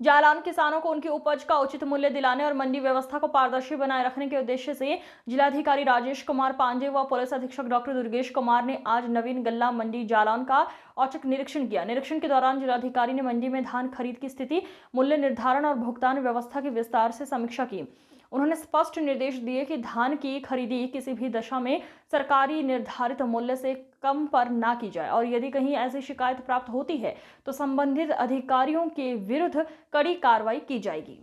जालान किसानों को उनकी उपज का उचित मूल्य दिलाने और मंडी व्यवस्था को पारदर्शी बनाए रखने के उद्देश्य से जिलाधिकारी राजेश कुमार पांडे व पुलिस अधीक्षक डॉक्टर दुर्गेश कुमार ने आज नवीन गल्ला मंडी जालान का औचक निरीक्षण किया। निरीक्षण के दौरान जिलाधिकारी ने मंडी में धान खरीद की स्थिति, मूल्य निर्धारण और भुगतान व्यवस्था की विस्तार से समीक्षा की। उन्होंने स्पष्ट निर्देश दिए कि धान की खरीदी किसी भी दशा में सरकारी निर्धारित मूल्य से कम पर ना की जाए और यदि कहीं ऐसी शिकायत प्राप्त होती है तो संबंधित अधिकारियों के विरुद्ध कड़ी कार्रवाई की जाएगी।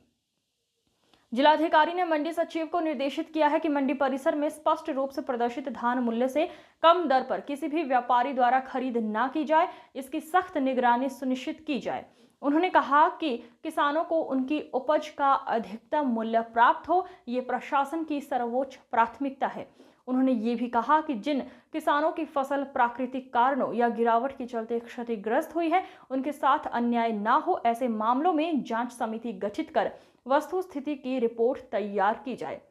जिलाधिकारी ने मंडी सचिव को निर्देशित किया है कि मंडी परिसर में स्पष्ट रूप से प्रदर्शित धान मूल्य से कम दर पर किसी भी व्यापारी द्वारा खरीद ना की जाए, इसकी सख्त निगरानी सुनिश्चित की जाए। उन्होंने कहा कि किसानों को उनकी उपज का अधिकतम मूल्य प्राप्त हो, ये प्रशासन की सर्वोच्च प्राथमिकता है। उन्होंने ये भी कहा कि जिन किसानों की फसल प्राकृतिक कारणों या गिरावट के चलते क्षतिग्रस्त हुई है, उनके साथ अन्याय ना हो, ऐसे मामलों में जांच समिति गठित कर वस्तु स्थिति की रिपोर्ट तैयार की जाए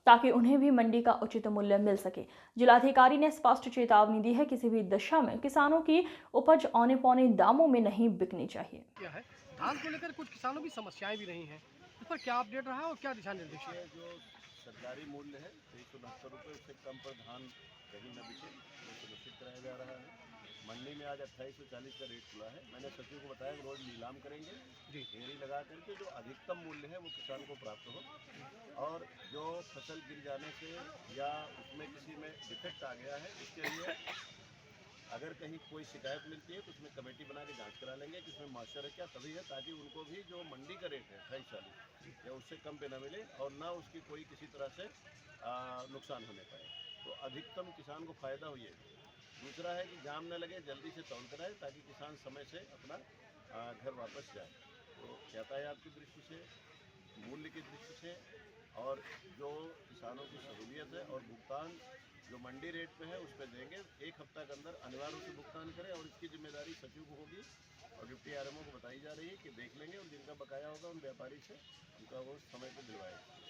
ताकि उन्हें भी मंडी का उचित मूल्य मिल सके। जिलाधिकारी ने स्पष्ट चेतावनी दी है, किसी भी दशा में किसानों की उपज औने पौने दामों में नहीं बिकनी चाहिए। क्या है धान को लेकर कुछ किसानों की समस्याएं भी रही हैं, इस पर क्या अपडेट रहा है और क्या दिशा निर्देश है? जो सरकारी मूल्य है 2369 रुपये, उससे कम पर धान कहीं न बिके, ये सुनिश्चित कराया जा रहा है। मंडी में आज 2840 का रेट खुला है। मैंने सचिव को बताया कि रोज नीलाम करेंगे, ढेरी लगा करके जो अधिकतम मूल्य है वो किसान को प्राप्त हो, और जो फसल गिर जाने से या उसमें किसी में डिफेक्ट आ गया है, इसके लिए अगर कहीं कोई शिकायत मिलती है तो उसमें कमेटी बना के जांच करा लेंगे कि इसमें मॉइस्चर है क्या, तभी है ताकि उनको भी जो मंडी का रेट है 2840 या उससे कम पे ना मिले और ना उसकी कोई किसी तरह से नुकसान होने पाए, तो अधिकतम किसान को फायदा हुई है। दूसरा है कि जाम न लगे, जल्दी से तौल कराए ताकि किसान समय से अपना घर वापस जाए। तो यातायात की दृष्टि से, मूल्य की दृष्टि से और जो किसानों की सहूलियत है और भुगतान जो मंडी रेट पे है उस पर देंगे। 1 हफ्ता के अंदर अनिवार्य रूप से भुगतान करें और इसकी जिम्मेदारी सचिव को होगी और डिप्टी आरएमओ को बताई जा रही है कि देख लेंगे और जिनका बकाया होगा उन व्यापारी से उनका वो समय पर दिलवाएगा।